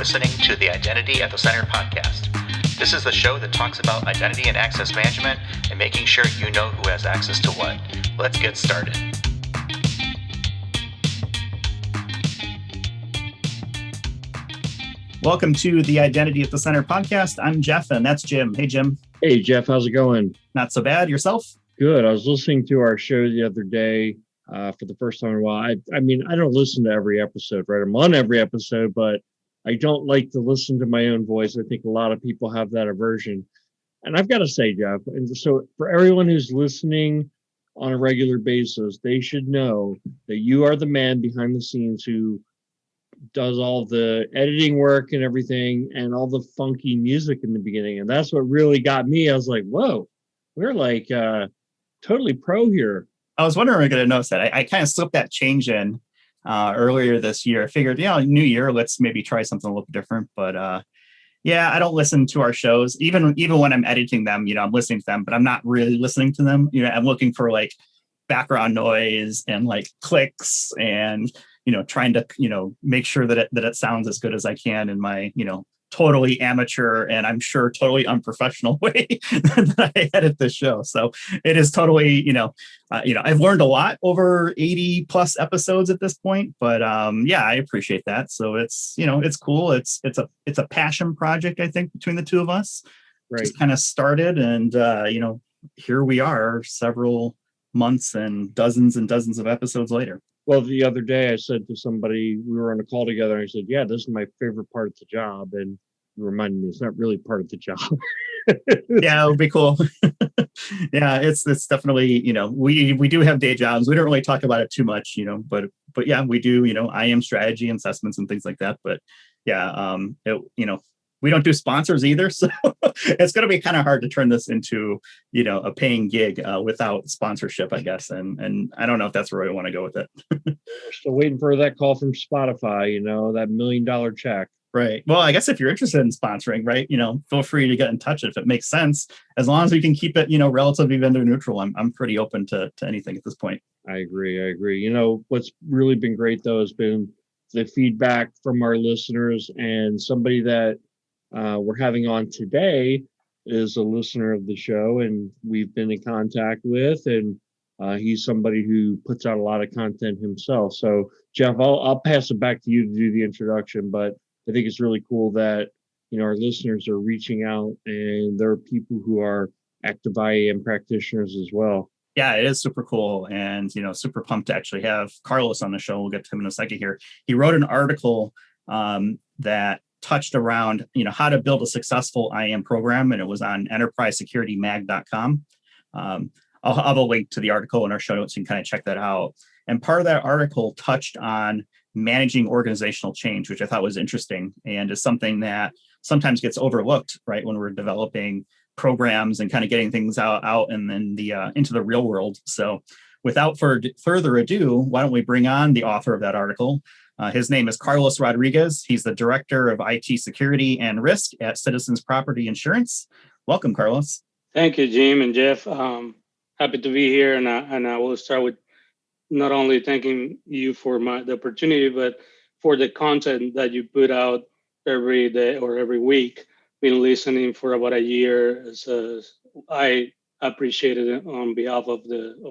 listening to the Identity at the Center podcast. This is the show that talks about identity and access management and making sure you know who has access to what. Let's get started. Welcome to the Identity at the Center podcast. I'm Jeff, and that's Jim. Hey, Jim. Hey, Jeff. How's it going? Not so bad. Yourself? Good. I was listening to our show the other day for the first time in a while. I mean, I don't listen to every episode, right? I'm on every episode, but I don't like to listen to my own voice. I think a lot of people have that aversion. And I've got to say, Jeff, and so for everyone who's listening on a regular basis, they should know that you are the man behind the scenes who does all the editing work and everything and all the funky music in the beginning. And that's what really got me. I was like, whoa, we're like totally pro here. I was wondering if we're going to notice that. I kind of slipped that change in earlier this year. I figured, new year, let's maybe try something a little different. But I don't listen to our shows. Even when I'm editing them, I'm listening to them, but I'm not really listening to them. I'm looking for like background noise and like clicks and, trying to, make sure that it sounds as good as I can in my, totally amateur and I'm sure totally unprofessional way that I edit this show. So it is totally, I've learned a lot over 80 plus episodes at this point, but I appreciate that. So it's, it's cool. It's a passion project, I think, between the two of us. Right. Just kind of started and, here we are several months and dozens of episodes later. Well, the other day I said to somebody, we were on a call together, and I said, yeah, this is my favorite part of the job. And you reminded me it's not really part of the job. Yeah, it would be cool. Yeah, it's definitely, we do have day jobs. We don't really talk about it too much, but yeah, we do, IAM strategy and assessments and things like that. But yeah, we don't do sponsors either. So it's going to be kind of hard to turn this into, a paying gig without sponsorship, I guess. And I don't know if that's where I want to go with it. We're still waiting for that call from Spotify, that $1 million check. Right. Well, I guess if you're interested in sponsoring, right, feel free to get in touch if it makes sense. As long as we can keep it, relatively vendor neutral, I'm pretty open to anything at this point. I agree. What's really been great, though, has been the feedback from our listeners, and somebody that we're having on today is a listener of the show, and we've been in contact with, and he's somebody who puts out a lot of content himself. So, Jeff, I'll pass it back to you to do the introduction, but I think it's really cool that, our listeners are reaching out, and there are people who are active IAM practitioners as well. Yeah, it is super cool, and, super pumped to actually have Carlos on the show. We'll get to him in a second here. He wrote an article that touched around, how to build a successful IAM program, and it was on enterprisesecuritymag.com. I'll have a link to the article in our show notes. You can kind of check that out. And part of that article touched on managing organizational change, which I thought was interesting and is something that sometimes gets overlooked, right, when we're developing programs and kind of getting things out and then into the real world. So without further ado, why don't we bring on the author of that article? His name is Carlos Rodriguez. He's the Director of IT Security and Risk at Citizens Property Insurance. Welcome, Carlos. Thank you, Jim and Jeff. Happy to be here. And I will start with not only thanking you for the opportunity, but for the content that you put out every day or every week. Been listening for about a year. So I appreciate it on behalf of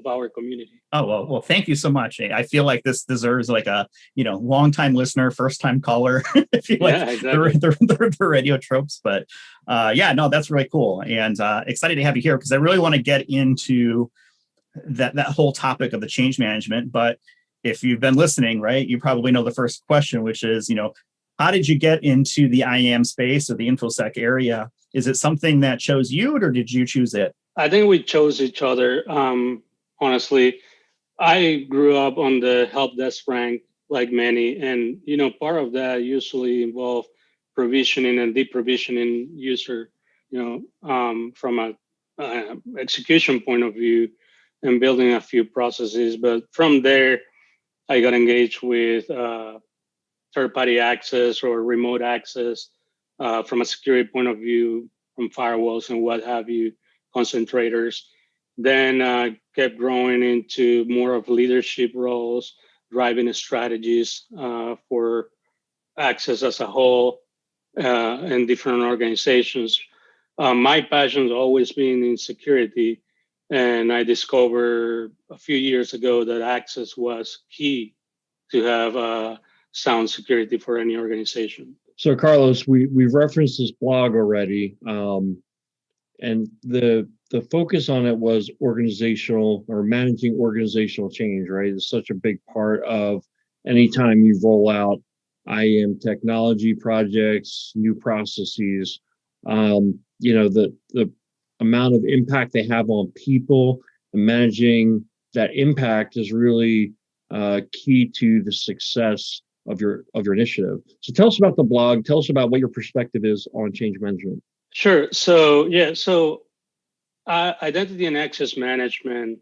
our community. Oh, well, thank you so much. I feel like this deserves like a, long-time listener, first-time caller. If you like exactly. the radio tropes, but that's really cool. And excited to have you here because I really want to get into that whole topic of the change management. But if you've been listening, right, you probably know the first question, which is, how did you get into the IAM space or the InfoSec area? Is it something that chose you, or did you choose it? I think we chose each other. Honestly, I grew up on the help desk rank like many, and part of that usually involved provisioning and deprovisioning user, from a execution point of view, and building a few processes. But from there, I got engaged with third-party access or remote access from a security point of view, from firewalls and what have you, concentrators. Then kept growing into more of leadership roles, driving strategies for access as a whole, in different organizations. My passion's always been in security, and I discovered a few years ago that access was key to have sound security for any organization. So, Carlos, we've referenced this blog already, and the focus on it was organizational or managing organizational change, right? It's such a big part of anytime you roll out IAM technology projects, new processes. The amount of impact they have on people and managing that impact is really key to the success of your initiative. So tell us about the blog. Tell us about what your perspective is on change management. Sure. So identity and access management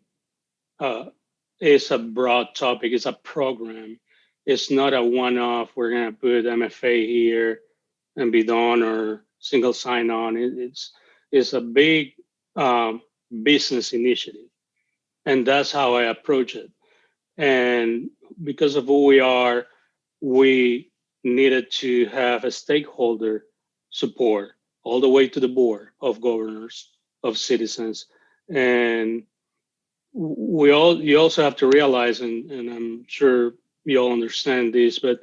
is a broad topic. It's a program. It's not a one-off. We're going to put MFA here and be done, or single sign-on. It's a big business initiative, and that's how I approach it. And because of who we are, we needed to have a stakeholder support all the way to the board of governors, of citizens. And you also have to realize, and I'm sure you all understand this, but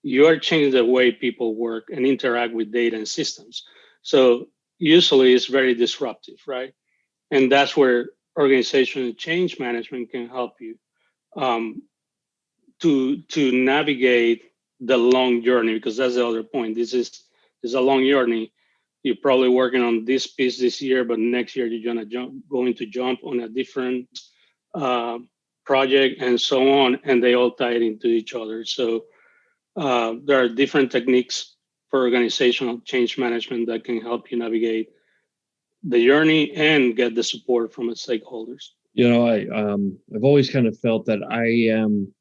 you are changing the way people work and interact with data and systems. So usually it's very disruptive, right? And that's where organizational change management can help you to navigate the long journey, because that's the other point. This is a long journey. You're probably working on this piece this year, but next year you're going to jump on a different project and so on, and they all tie into each other. So there are different techniques for organizational change management that can help you navigate the journey and get the support from its stakeholders. I've always kind of felt that IAM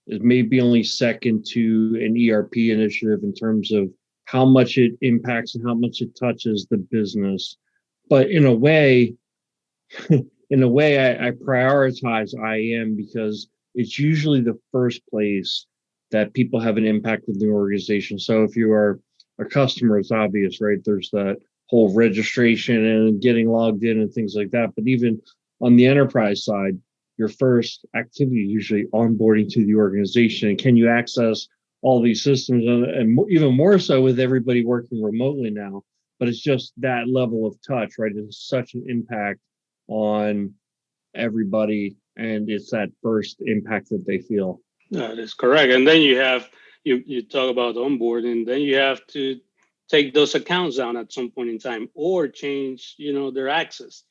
is maybe only second to an ERP initiative in terms of how much it impacts and how much it touches the business. But in a way, I prioritize IAM because it's usually the first place that people have an impact with the organization. So if you are a customer, it's obvious, right? There's that whole registration and getting logged in and things like that. But even on the enterprise side, your first activity is usually onboarding to the organization. And can you access all these systems, and even more so with everybody working remotely now? But it's just that level of touch, right? It's such an impact on everybody, and it's that first impact that they feel. That is correct. And then you have you talk about onboarding, then you have to take those accounts down at some point in time, or change their access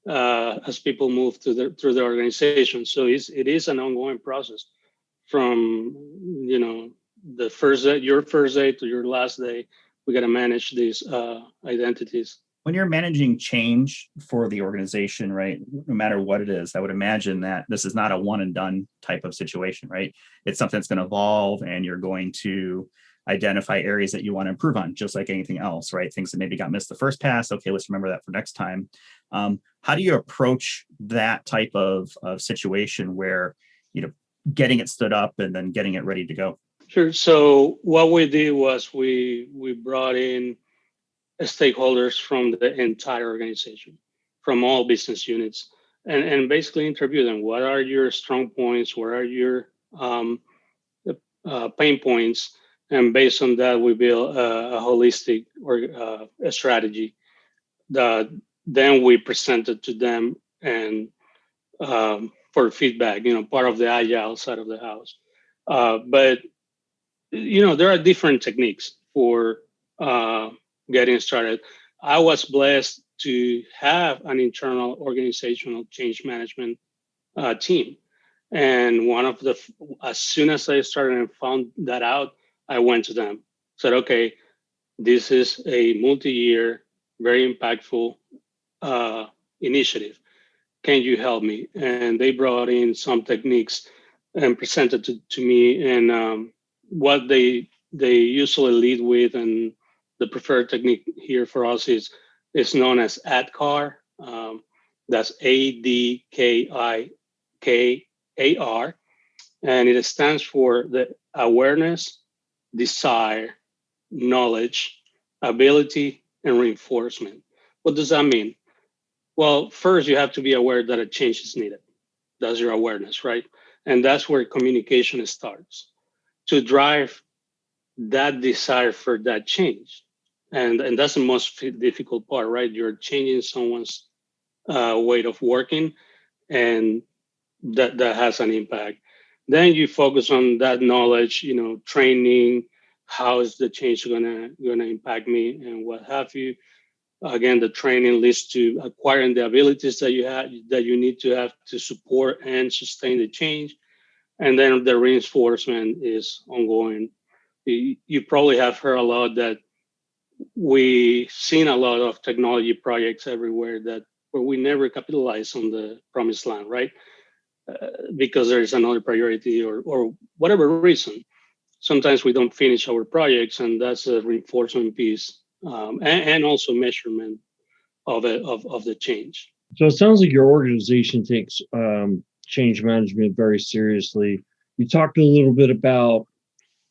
as people move through the organization. So it is an ongoing process from the first day, your first day, to your last day. We got to manage these identities. When you're managing change for the organization, right, no matter what it is, I would imagine that this is not a one and done type of situation, right? It's something that's going to evolve, and you're going to identify areas that you want to improve on, just like anything else, right? Things that maybe got missed the first pass. Okay, let's remember that for next time. How do you approach that type of situation where, getting it stood up and then getting it ready to go? Sure. So what we did was we brought in stakeholders from the entire organization, from all business units, and basically interview them. What are your strong points? What are your pain points? And based on that, we build a holistic a strategy that then we presented to them, and for feedback, part of the Agile side of the house. But there are different techniques for getting started. I was blessed to have an internal organizational change management team. And as soon as I started and found that out, I went to them, said, okay, this is a multi-year, very impactful initiative. Can you help me? And they brought in some techniques and presented to me, and what they usually lead with, and the preferred technique here for us is known as ADKAR. That's ADKAR, and it stands for the awareness, desire, knowledge, ability, and reinforcement. What does that mean? Well, first, you have to be aware that a change is needed. That's your awareness, right? And that's where communication starts to drive that desire for that change. And that's the most difficult part, right? You're changing someone's way of working, and that has an impact. Then you focus on that knowledge, training, how is the change gonna impact me, and what have you. Again, the training leads to acquiring the abilities that you need to have to support and sustain the change. And then the reinforcement is ongoing. You probably have heard a lot that we've seen a lot of technology projects everywhere that where we never capitalize on the promised land, right? Because there is another priority or whatever reason. Sometimes we don't finish our projects, and that's a reinforcement piece, and also measurement of the change. So it sounds like your organization takes change management very seriously. You talked a little bit about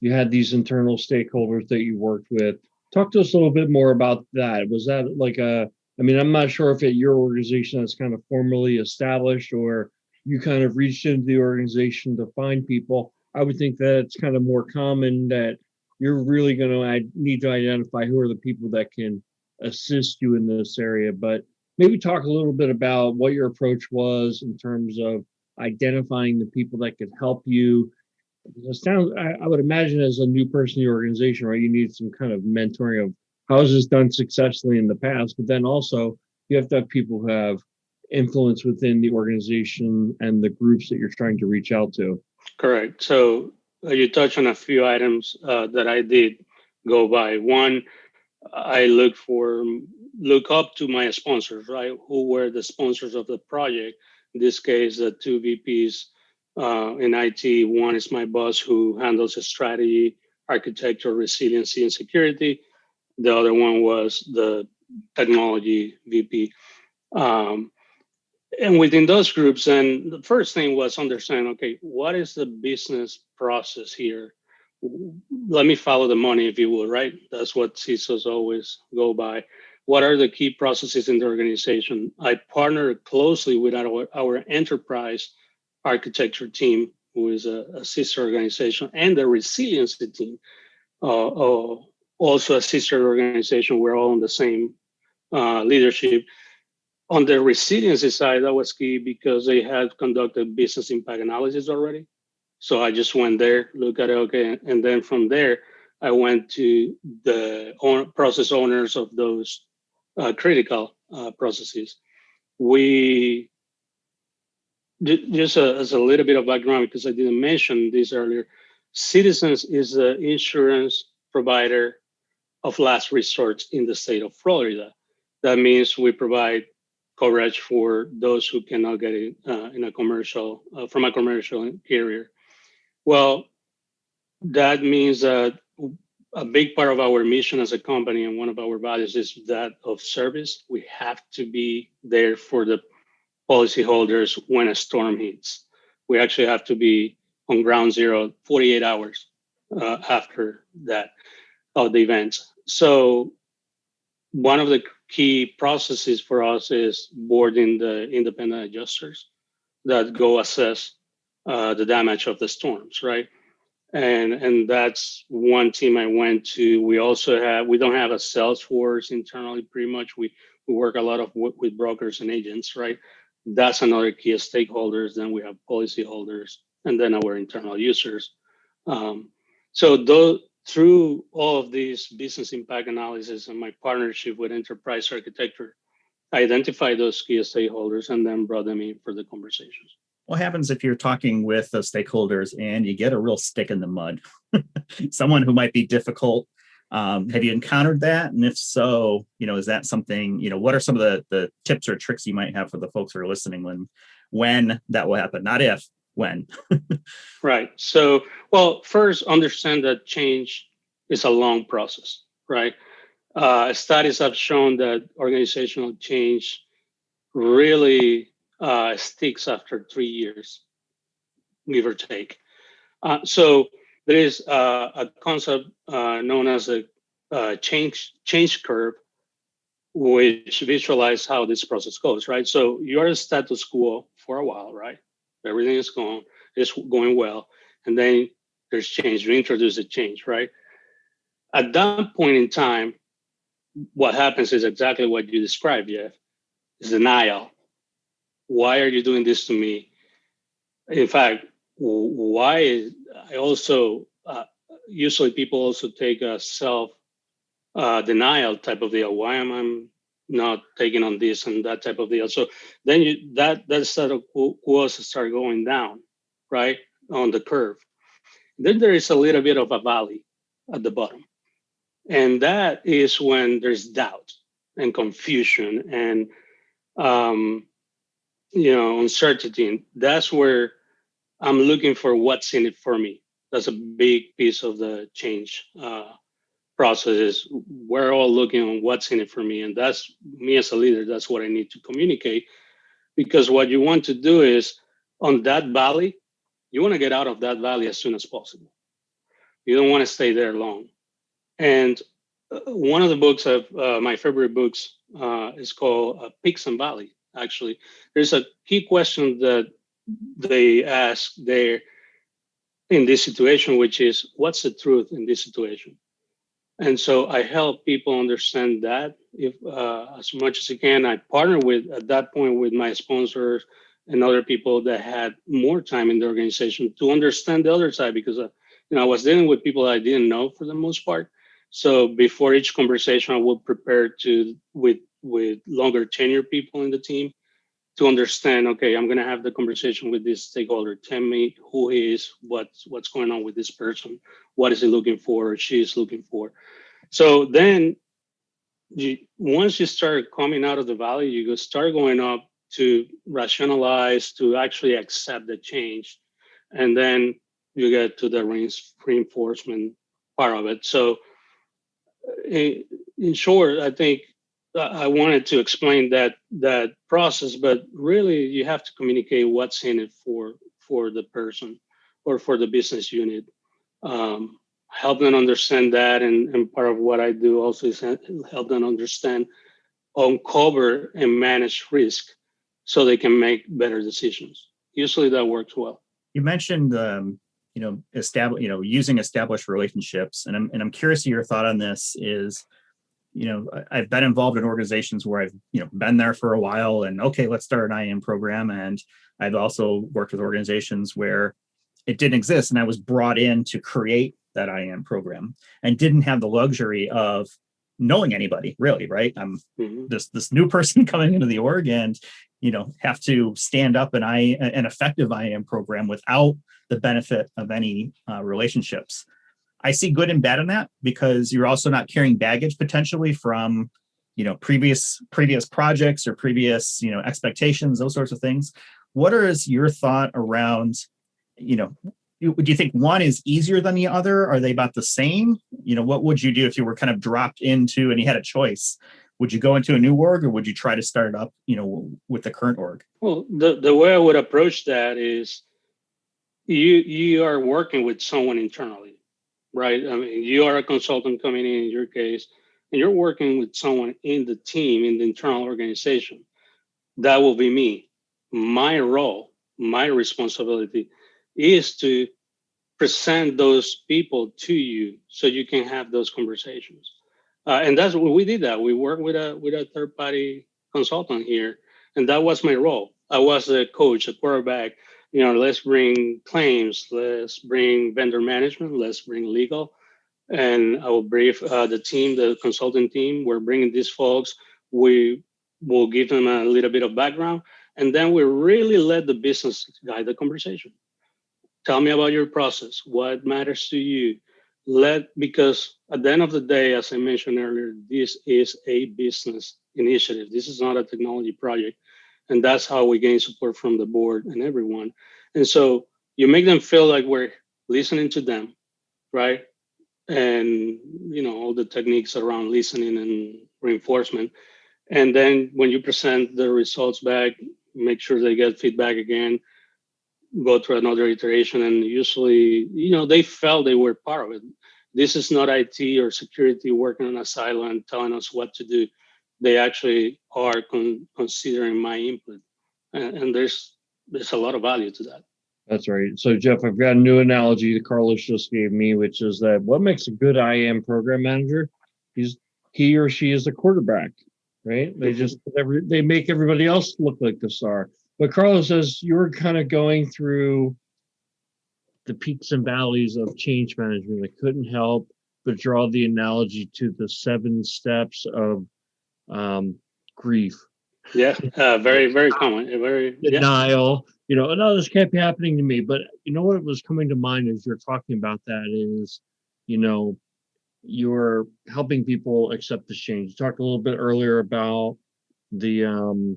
you had these internal stakeholders that you worked with. Talk to us a little bit more about that. Was that like I mean, I'm not sure if at your organization that's kind of formally established or you kind of reached into the organization to find people. I would think that it's kind of more common that you're really going to need to identify who are the people that can assist you in this area. But maybe talk a little bit about what your approach was in terms of identifying the people that could help you. It sounds, I would imagine as a new person in the organization, right, you need some kind of mentoring of how is this done successfully in the past, but then also you have to have people who have influence within the organization and the groups that you're trying to reach out to. Correct. So you touched on a few items that I did go by. One, I look up to my sponsors, right? Who were the sponsors of the project? In this case, the two VPs in IT. One is my boss who handles the strategy, architecture, resiliency, and security. The other one was the technology VP. Um, and within those groups, and the first thing was understand, okay, what is the business process here? Let me follow the money, if you will, right? That's what CISOs always go by. What are the key processes in the organization? I partner closely with our enterprise architecture team, who is a sister organization, and the resiliency team, also a sister organization. We're all on the same leadership. On the resiliency side, that was key because they had conducted business impact analysis already. So I just went there, look at it, okay, and then from there, I went to the process owners of those critical processes. We just as a little bit of background, because I didn't mention this earlier, Citizens is the insurance provider of last resort in the state of Florida. That means we provide coverage for those who cannot get it in a commercial from a commercial carrier. Well, that means that a big part of our mission as a company and one of our values is that of service. We have to be there for the policyholders when a storm hits. We actually have to be on ground zero 48 hours after that of the event. So one of the key processes for us is boarding the independent adjusters that go assess the damage of the storms, right? And that's one team I went to. We don't have a sales force internally. Pretty much we work a lot of with brokers and agents, right? That's another key stakeholders. Then we have policyholders, and then our internal users. So through all of these business impact analysis and my partnership with enterprise architecture, I identified those key stakeholders and then brought them in for the conversations. What happens if you're talking with the stakeholders and you get a real stick in the mud? Someone who might be difficult. Have you encountered that? And if so, is that something, what are some of the tips or tricks you might have for the folks who are listening when that will happen? Not if, when. Right. So, well, first understand that change is a long process, right? Studies have shown that organizational change really sticks after 3 years, give or take. So there is a concept known as the change curve, which visualize how this process goes, right? So you're a status quo for a while, right? Everything is going well, and then there's change. You introduce a change, right? At that point in time, what happens is exactly what you described, Jeff. Is denial. Why are you doing this to me? In fact, why? I also usually people also take a self denial type of deal. Why am I not taking on this and that type of deal? So then that sort of quos start going down, right, on the curve. Then there is a little bit of a valley at the bottom, and that is when there's doubt and confusion and uncertainty. And that's where I'm looking for what's in it for me. That's a big piece of the change process. Is we're all looking on what's in it for me, and that's me as a leader. That's what I need to communicate, because what you want to do is on that valley, you want to get out of that valley as soon as possible. You don't want to stay there long. And one of the books of my favorite books is called Peaks and Valley. Actually, there's a key question that they ask there in this situation, which is what's the truth in this situation? And so I help people understand that if as much as I can. I partner with at that point with my sponsors and other people that had more time in the organization to understand the other side, because I was dealing with people I didn't know for the most part. So before each conversation, I would prepare to with longer tenure people in the team to understand, okay, I'm going to have the conversation with this stakeholder. Tell me who he is, what's going on with this person, what is he looking for, or she is looking for. So then, once you start coming out of the valley, you go start going up to rationalize, to actually accept the change, and then you get to the reinforcement part of it. So, in short, I think I wanted to explain that process, but really you have to communicate what's in it for the person or for the business unit. Help them understand that, and part of what I do also is help them understand, uncover, and manage risk so they can make better decisions. Usually that works well. You mentioned using established relationships, and I'm curious of your thought on this. Is I've been involved in organizations where I've been there for a while, and okay, let's start an IAM program. And I've also worked with organizations where it didn't exist, and I was brought in to create that IAM program and didn't have the luxury of knowing anybody really, right? I'm this new person coming into the org, and have to stand up an effective IAM program without the benefit of any relationships. I see good and bad in that, because you're also not carrying baggage potentially from previous projects or previous expectations, those sorts of things. What is your thought around, do you think one is easier than the other? Are they about the same? What would you do if you were kind of dropped into and you had a choice? Would you go into a new org, or would you try to start it up, with the current org? Well, the way I would approach that is you are working with someone internally, right? I mean, you are a consultant coming in your case, and you're working with someone in the team, in the internal organization. That will be me. My role, my responsibility is to present those people to you so you can have those conversations. And that's what we did. That we worked with a third party consultant here, and that was my role. I was a coach, a quarterback. Let's bring claims, let's bring vendor management, let's bring legal, and I will brief the team, the consulting team. We're bringing these folks. We will give them a little bit of background, and then we really let the business guide the conversation. Tell me about your process. What matters to you? Because at the end of the day, as I mentioned earlier, this is a business initiative. This is not a technology project. And that's how we gain support from the board and everyone. And so you make them feel like we're listening to them, right? And, all the techniques around listening and reinforcement. And then when you present the results back, make sure they get feedback again, go through another iteration. And usually, they felt they were part of it. this is not IT or security working on a silo and telling us what to do. They actually are considering my input, and there's a lot of value to that. That's right. So, Jeff, I've got a new analogy that Carlos just gave me, which is that what makes a good IAM program manager? He or she is the quarterback, right? They make everybody else look like the star. But Carlos says you were kind of going through the peaks and valleys of change management. I couldn't help but draw the analogy to the 7 steps of grief. Yeah, very, very common. Denial. No, this can't be happening to me. But what was coming to mind as you're talking about that is, you're helping people accept this change. You talked a little bit earlier about the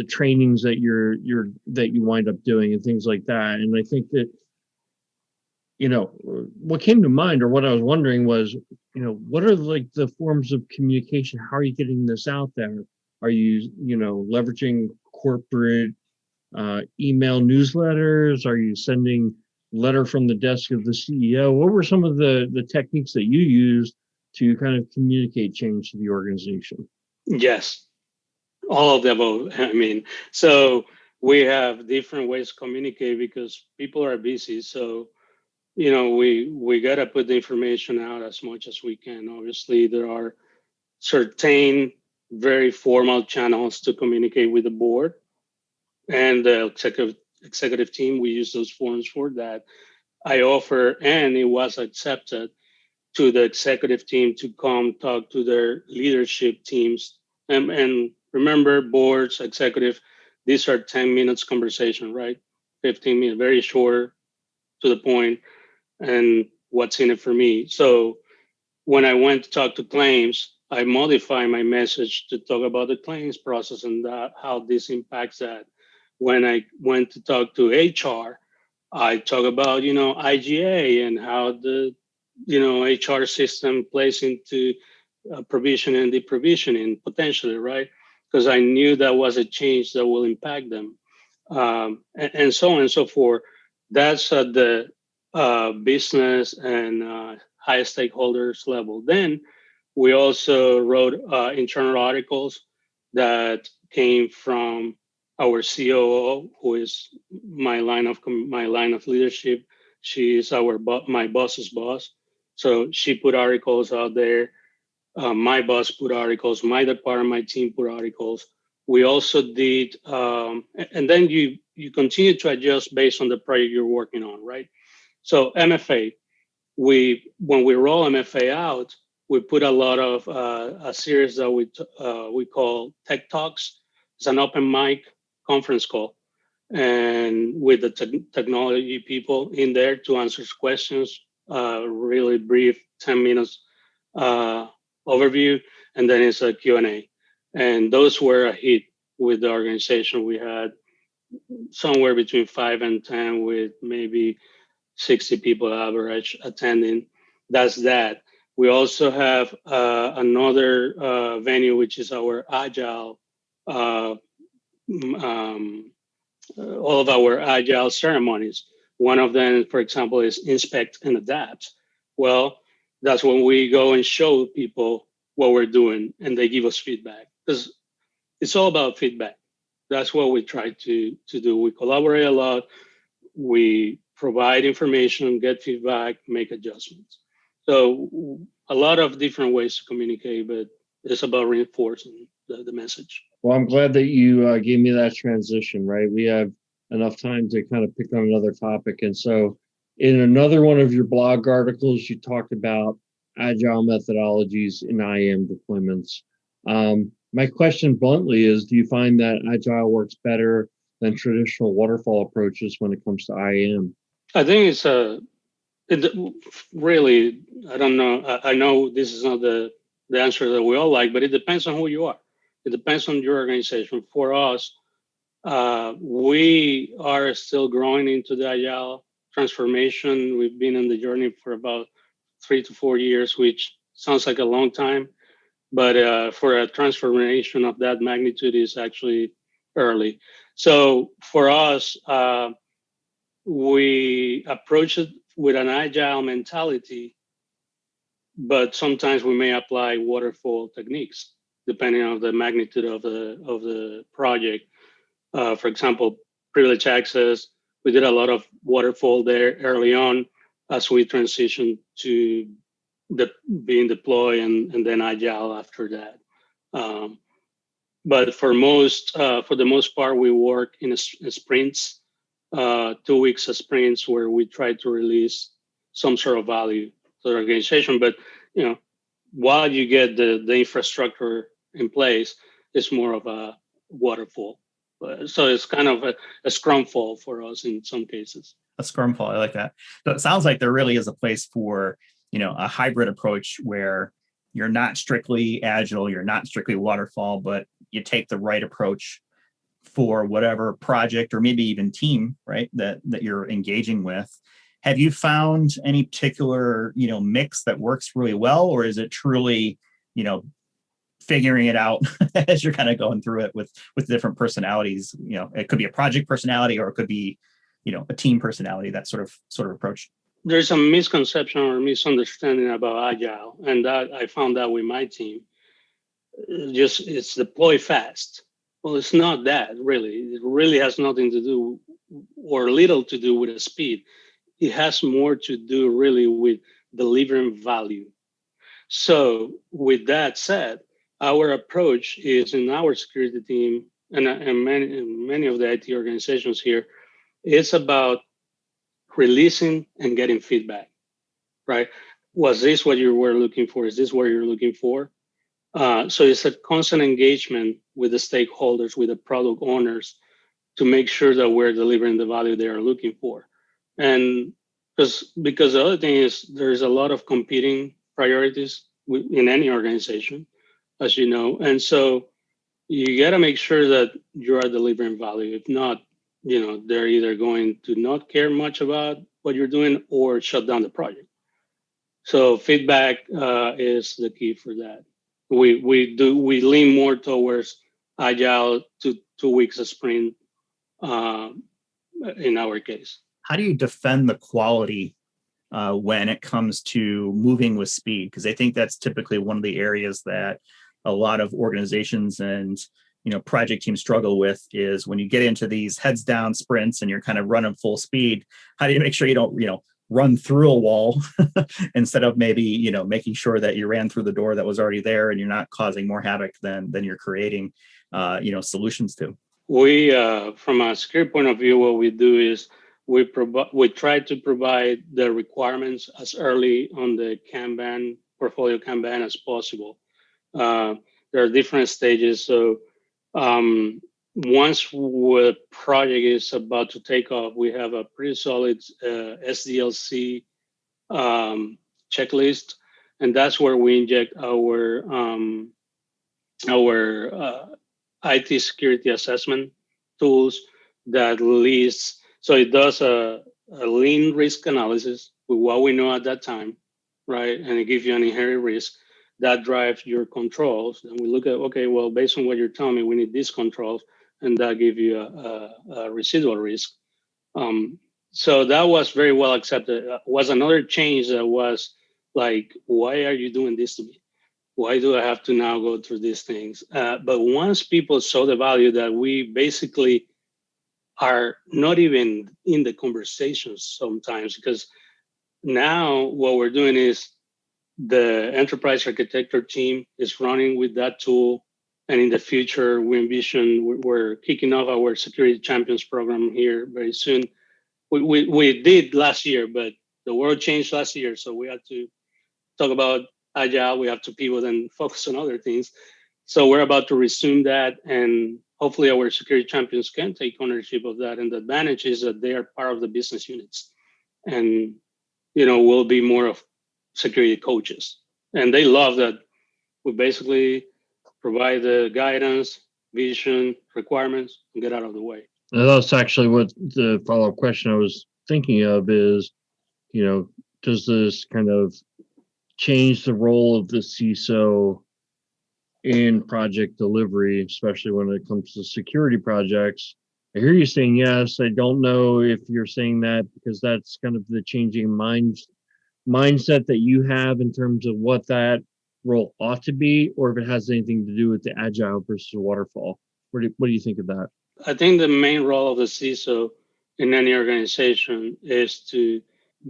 trainings that you wind up doing and things like that. And I think that, what came to mind, or what I was wondering was, what are like the forms of communication? How are you getting this out there? Are you, leveraging corporate email newsletters? Are you sending letter from the desk of the CEO? What were some of the techniques that you used to kind of communicate change to the organization? Yes, all of the above. So we have different ways to communicate because people are busy. So, we got to put the information out as much as we can. Obviously, there are certain very formal channels to communicate with the board and the executive team. We use those forms for that. I offer, and it was accepted, to the executive team to come talk to their leadership teams. And remember, boards, executive, these are 10 minutes conversation, right? 15 minutes, very short, to the point, and what's in it for me. So when I went to talk to claims, I modified my message to talk about the claims process and how this impacts that. When I went to talk to HR, I talk about, IGA and how the, HR system plays into provisioning and deprovisioning potentially, right? Because I knew that was a change that will impact them, and so on and so forth. That's at the business and high stakeholders level. Then we also wrote internal articles that came from our COO, who is my line of leadership. She is my boss's boss. So she put articles out there. My boss put articles. My department, my team put articles. We also did, and then you continue to adjust based on the project you're working on, right? So MFA, when we roll MFA out, we put a lot of a series that we call Tech Talks. It's an open mic conference call, and with the technology people in there to answer questions, really brief 10 minutes overview, and then it's a Q&A. And those were a hit with the organization. We had somewhere between 5 and 10 with maybe 60 people average attending. That's that. We also have another venue, which is our Agile, all of our Agile ceremonies. One of them, for example, is Inspect and Adapt. Well, that's when we go and show people what we're doing and they give us feedback, because it's all about feedback. That's what we try to do. We collaborate a lot. We provide information, get feedback, make adjustments. So a lot of different ways to communicate, but it's about reinforcing the message. Well, I'm glad that you gave me that transition, right? We have enough time to kind of pick on another topic. And so in another one of your blog articles, you talked about Agile methodologies in IAM deployments. My question bluntly is, do you find that Agile works better than traditional waterfall approaches when it comes to IAM? I think really, I don't know. I know this is not the answer that we all like, but it depends on who you are. It depends on your organization. For us, we are still growing into the Agile transformation. We've been on the journey for about 3 to 4 years, which sounds like a long time, but for a transformation of that magnitude is actually early. So for us, we approach it with an agile mentality, but sometimes we may apply waterfall techniques depending on the magnitude of the project. For example, privilege access, we did a lot of waterfall there early on as we transitioned to being deployed and then agile after that. But for the most part, we work in sprints, 2 weeks of sprints where we try to release some sort of value to the organization. But while you get the infrastructure in place, it's more of a waterfall. So it's kind of a scrum fall for us in some cases. A scrum fall, I like that. So it sounds like there really is a place for a hybrid approach where you're not strictly agile, you're not strictly waterfall, but you take the right approach for whatever project or maybe even team, right, that you're engaging with. Have you found any particular mix that works really well, or is it truly figuring it out as you're kind of going through it with different personalities? It could be a project personality, or it could be a team personality, that sort of approach. There's a misconception or misunderstanding about Agile, and that I found that with my team. It's deploy fast. Well, it's not that really. It really has nothing to do or little to do with the speed. It has more to do really with delivering value. So with that said, our approach is in our security team and many of the IT organizations here, it's about releasing and getting feedback, right? Was this what you were looking for? Is this what you're looking for? So it's a constant engagement with the stakeholders, with the product owners, to make sure that we're delivering the value they are looking for. And because the other thing is there's a lot of competing priorities in any organization, as you know. And so you got to make sure that you are delivering value. If not, they're either going to not care much about what you're doing or shut down the project. So feedback is the key for that. We lean more towards agile to 2 weeks a sprint in our case. How do you defend the quality when it comes to moving with speed? Because I think that's typically one of the areas that a lot of organizations and project teams struggle with, is when you get into these heads down sprints and you're kind of running full speed. How do you make sure you don't run through a wall instead of maybe making sure that you ran through the door that was already there and you're not causing more havoc than you're creating solutions to? We from a security point of view, what we do is we try to provide the requirements as early on the Kanban portfolio Kanban as possible. There are different stages. So once the project is about to take off, we have a pretty solid SDLC checklist, and that's where we inject our IT security assessment tools that lists. So it does a lean risk analysis with what we know at that time, right? And it gives you an inherent risk that drives your controls. And we look at, okay, well, based on what you're telling me, we need these controls, and that give you a residual risk. So that was very well accepted. Was another change that was like, why are you doing this to me? Why do I have to now go through these things? But once people saw the value that we basically are not even in the conversations sometimes, because now what we're doing is the enterprise architecture team is running with that tool. And in the future, we envision we're kicking off our security champions program here very soon. We did last year, but the world changed last year. So we had to talk about Agile. We have to pivot and focus on other things. So we're about to resume that. And hopefully our security champions can take ownership of that. And the advantage is that they are part of the business units. And, we'll be more of security coaches. And they love that we basically provide the guidance, vision, requirements, and get out of the way. Now, that's actually what the follow-up question I was thinking of is, does this kind of change the role of the CISO in project delivery, especially when it comes to security projects? I hear you saying yes. I don't know if you're saying that because that's kind of the changing mindset that you have in terms of what that role ought to be, or if it has anything to do with the agile versus waterfall. What do you think of that? I think the main role of the CISO in any organization is to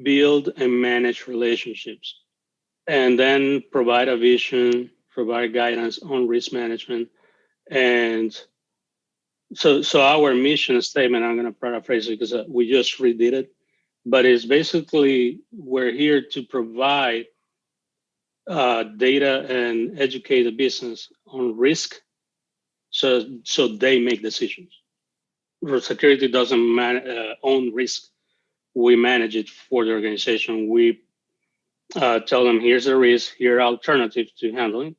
build and manage relationships and then provide a vision, provide guidance on risk management. And so our mission statement, I'm going to paraphrase it because we just redid it, but it's basically we're here to provide data and educate the business on risk so they make decisions. Security doesn't own risk. We manage it for the organization. We tell them here's the risk, here are alternatives to handling.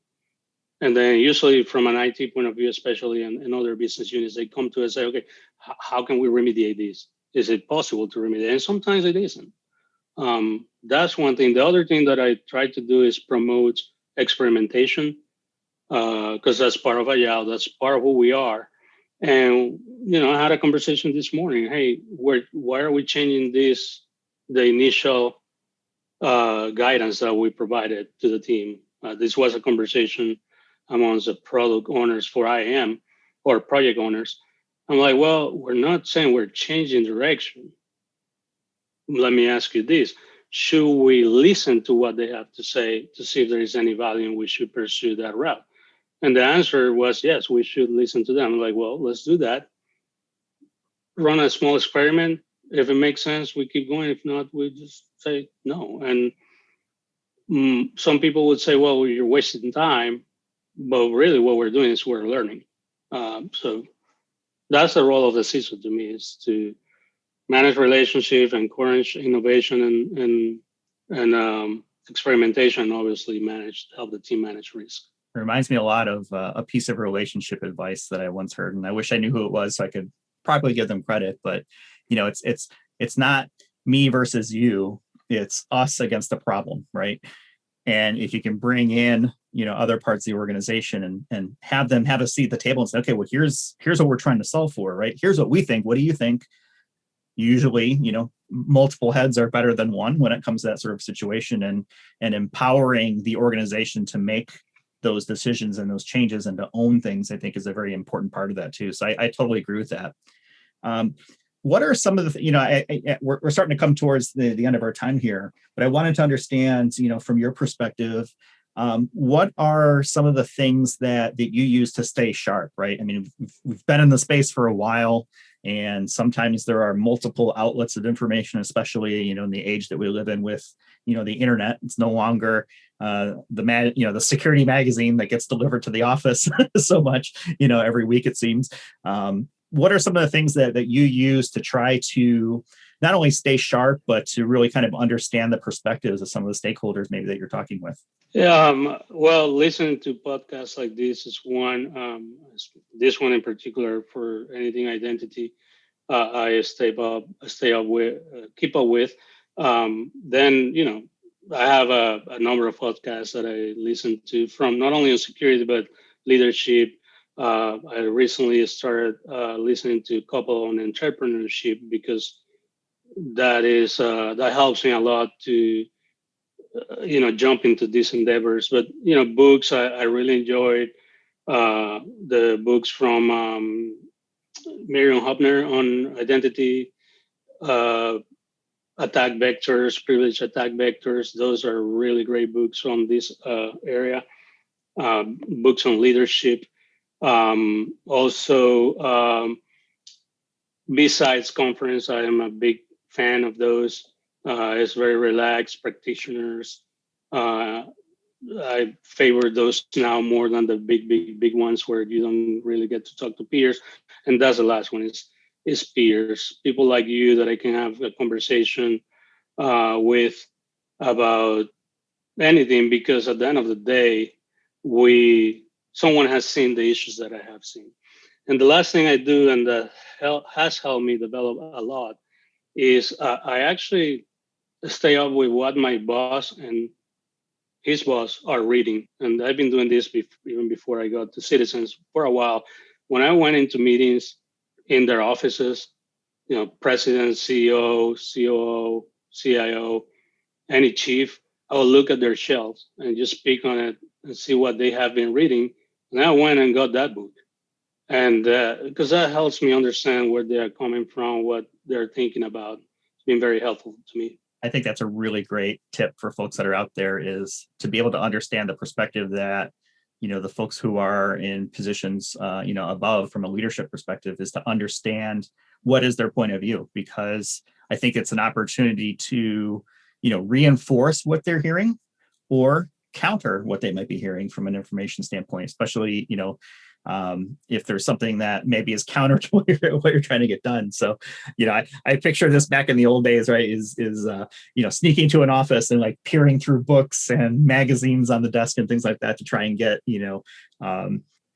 And then usually from an IT point of view, especially in other business units, they come to us and say, okay, how can we remediate this? Is it possible to remediate? And sometimes it isn't. That's one thing. The other thing that I try to do is promote experimentation because that's part of Agile. That's part of who we are. And I had a conversation this morning. Hey, why are we changing this? The initial guidance that we provided to the team. This was a conversation amongst the product owners for IAM or project owners. I'm like, well, we're not saying we're changing direction. Let me ask you this. Should we listen to what they have to say to see if there is any value and we should pursue that route? And the answer was, yes, we should listen to them. I'm like, well, let's do that. Run a small experiment. If it makes sense, we keep going. If not, we just say no. And some people would say, well, you're wasting time. But really what we're doing is we're learning. So that's the role of the CISO to me, is to manage relationship, encourage innovation and experimentation, obviously help the team manage risk. It reminds me a lot of a piece of relationship advice that I once heard, and I wish I knew who it was so I could probably give them credit. But it's not me versus you; it's us against the problem, right? And if you can bring in other parts of the organization and have them have a seat at the table and say, okay, well, here's what we're trying to solve for, right? Here's what we think. What do you think? Usually, multiple heads are better than one when it comes to that sort of situation, and empowering the organization to make those decisions and those changes and to own things, I think, is a very important part of that too. So I totally agree with that. What are some of the, we're starting to come towards the end of our time here, but I wanted to understand, from your perspective, what are some of the things that you use to stay sharp, right? I mean, we've been in the space for a while, and sometimes there are multiple outlets of information, especially, in the age that we live in with, the internet. It's no longer the security magazine that gets delivered to the office so much, every week, it seems. What are some of the things that you use to try to not only stay sharp, but to really kind of understand the perspectives of some of the stakeholders maybe that you're talking with? Yeah, well, listening to podcasts like this is one. This one in particular, for anything identity, I stay up with, keep up with. Then I have a number of podcasts that I listen to from not only on security but leadership. I recently started listening to a couple on entrepreneurship because that helps me a lot to jump into these endeavors. But books, I really enjoyed the books from Miriam Hopner on identity, attack vectors, privilege attack vectors. Those are really great books on this area. Books on leadership. Also, B-Sides Conference, I am a big fan of those. It's very relaxed practitioners. I favor those now more than the big ones where you don't really get to talk to peers. And that's the last one, is peers, people like you that I can have a conversation with about anything, because at the end of the day, someone has seen the issues that I have seen. And the last thing I do, and that has helped me develop a lot, is I actually stay up with what my boss and his boss are reading. And I've been doing this even before I got to Citizens for a while. When I went into meetings, in their offices, president, CEO, COO, CIO, any chief. I will look at their shelves and just pick on it and see what they have been reading. And I went and got that book. And because that helps me understand where they're coming from, what they're thinking about. It's been very helpful to me. I think that's a really great tip for folks that are out there, is to be able to understand the perspective that, the folks who are in positions, above from a leadership perspective, is to understand what is their point of view, because I think it's an opportunity to, reinforce what they're hearing or counter what they might be hearing from an information standpoint, especially, if there's something that maybe is counter to what you're trying to get done. So, I picture this back in the old days, right, is sneaking to an office and like peering through books and magazines on the desk and things like that to try and get,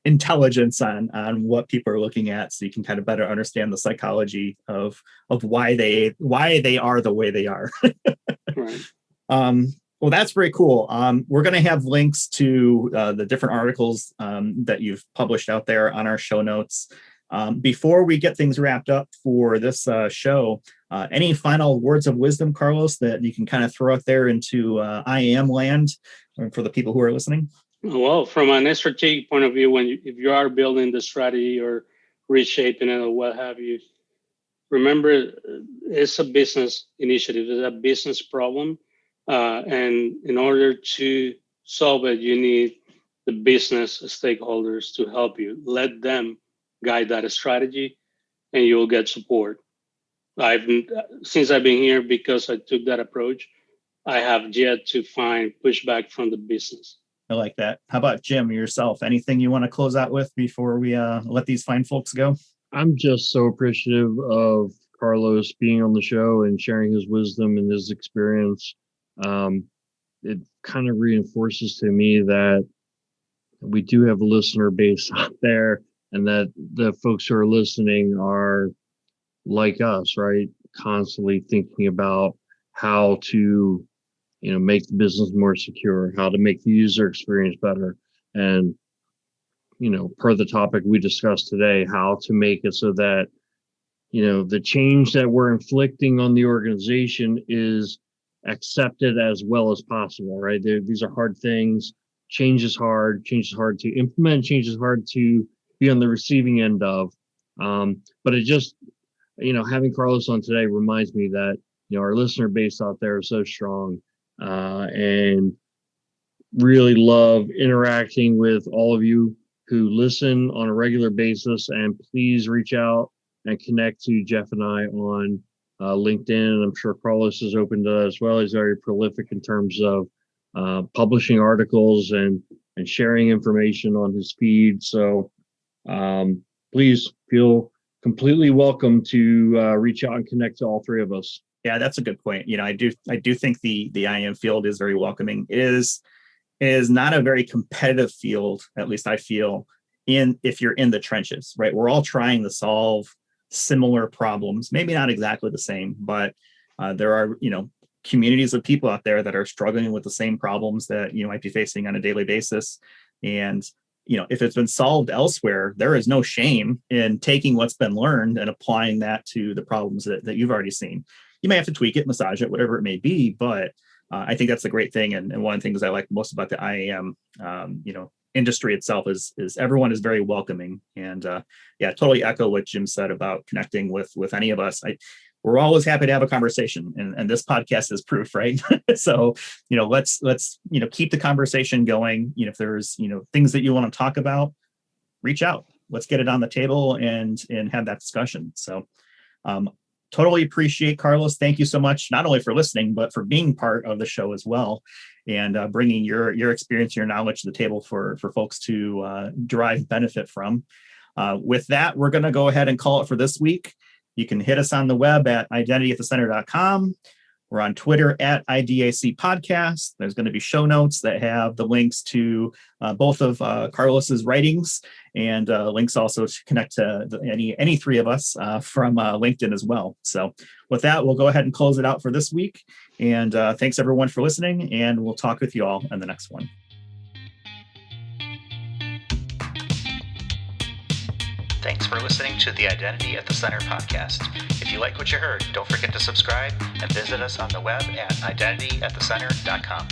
intelligence on what people are looking at, so you can kind of better understand the psychology of why they are the way they are. Right. Well, that's very cool. We're going to have links to the different articles that you've published out there on our show notes. Before we get things wrapped up for this show, any final words of wisdom, Carlos, that you can kind of throw out there into IAM land for the people who are listening? Well, from an strategic point of view, if you are building the strategy or reshaping it or what have you, remember it's a business initiative, it's a business problem. And in order to solve it, you need the business stakeholders to help you. Let them guide that strategy, and you will get support. Since I've been here, because I took that approach, I have yet to find pushback from the business. I like that. How about Jim, yourself? Anything you want to close out with before we let these fine folks go? I'm just so appreciative of Carlos being on the show and sharing his wisdom and his experience. It kind of reinforces to me that we do have a listener base out there, and that the folks who are listening are like us, right? Constantly thinking about how to, make the business more secure, how to make the user experience better. And, per the topic we discussed today, how to make it so that, the change that we're inflicting on the organization is accepted as well as possible, right? These are hard things. Change is hard to implement, change is hard to be on the receiving end of. But it just, having Carlos on today reminds me that, our listener base out there is so strong, and really love interacting with all of you who listen on a regular basis. And please reach out and connect to Jeff and I on LinkedIn. And I'm sure Carlos is open to that as well. He's very prolific in terms of publishing articles and sharing information on his feed. So please feel completely welcome to reach out and connect to all three of us. Yeah, that's a good point. I do think the IAM field is very welcoming. It is not a very competitive field, at least I feel, if you're in the trenches, right? We're all trying to solve similar problems, maybe not exactly the same, but there are, communities of people out there that are struggling with the same problems that you might be facing on a daily basis. And, if it's been solved elsewhere, there is no shame in taking what's been learned and applying that to the problems that you've already seen. You may have to tweak it, massage it, whatever it may be, but I think that's a great thing. And one of the things I like most about the IAM, industry itself is everyone is very welcoming. And totally echo what Jim said about connecting with any of us. We're always happy to have a conversation, and this podcast is proof, right? So, let's keep the conversation going. If there's, things that you want to talk about, reach out. Let's get it on the table and have that discussion. So, totally appreciate, Carlos. Thank you so much, not only for listening, but for being part of the show as well, and bringing your experience, your knowledge to the table for folks to derive benefit from. With that, we're going to go ahead and call it for this week. You can hit us on the web at identityatthecenter.com. We're on Twitter at IDAC Podcast. There's going to be show notes that have the links to both of Carlos's writings, and links also to connect to any three of us from LinkedIn as well. So with that, we'll go ahead and close it out for this week. And thanks everyone for listening, and we'll talk with you all in the next one. Thanks for listening to the Identity at the Center podcast. If you like what you heard, don't forget to subscribe and visit us on the web at identityatthecenter.com.